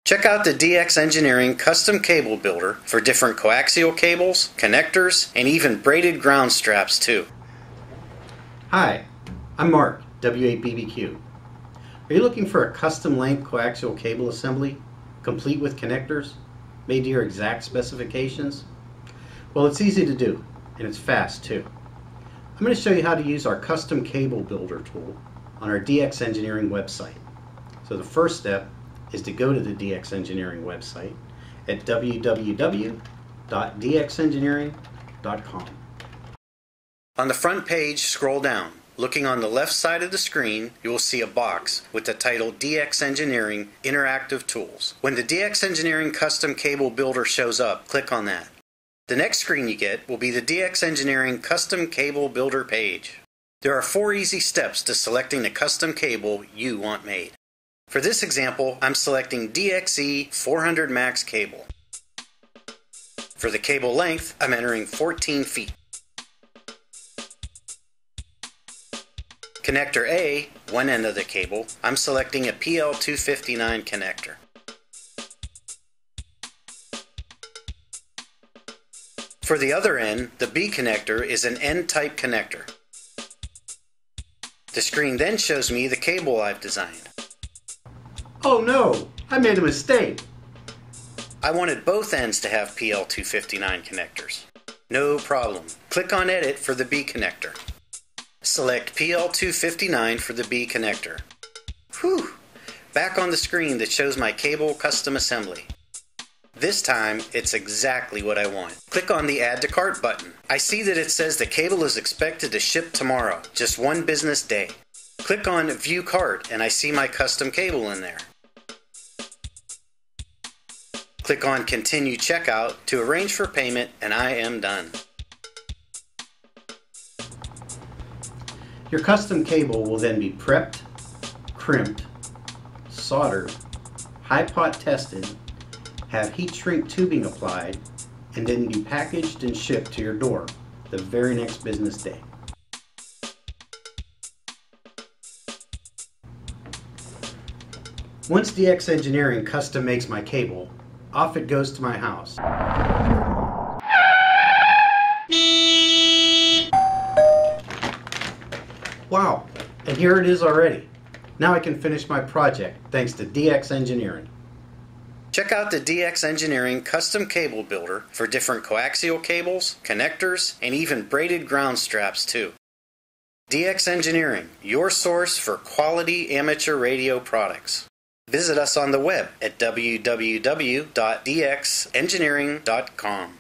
Check out the DX Engineering Custom Cable Builder for different coaxial cables, connectors, and even braided ground straps too. Hi, I'm Mark, W8BBQ. Are you looking for a custom length coaxial cable assembly, complete with connectors, made to your exact specifications? Well, it's easy to do, and it's fast too. I'm going to show you how to use our custom cable builder tool on our DX Engineering website. So the first step is to go to the DX Engineering website at www.dxengineering.com. On the front page, scroll down. Looking on the left side of the screen, you will see a box with the title DX Engineering Interactive Tools. When the DX Engineering Custom Cable Builder shows up, click on that. The next screen you get will be the DX Engineering Custom Cable Builder page. There are 4 easy steps to selecting the custom cable you want made. For this example, I'm selecting DXE 400 Max cable. For the cable length, I'm entering 14 feet. Connector A, one end of the cable, I'm selecting a PL259 connector. For the other end, the B connector is an N-type connector. The screen then shows me the cable I've designed. Oh no, I made a mistake. I wanted both ends to have PL259 connectors. No problem. Click on Edit for the B connector. Select PL259 for the B connector. Whew! Back on the screen that shows my cable custom assembly. This time, it's exactly what I want. Click on the Add to Cart button. I see that it says the cable is expected to ship tomorrow, just 1 business day. Click on View Cart and I see my custom cable in there. Click on Continue Checkout to arrange for payment and I am done. Your custom cable will then be prepped, crimped, soldered, high pot tested, have heat shrink tubing applied, and then be packaged and shipped to your door the very next business day. Once DX Engineering custom makes my cable, off it goes to my house. Wow, and here it is already. Now I can finish my project thanks to DX Engineering. Check out the DX Engineering Custom Cable Builder for different coaxial cables, connectors, and even braided ground straps too. DX Engineering, your source for quality amateur radio products. Visit us on the web at www.dxengineering.com.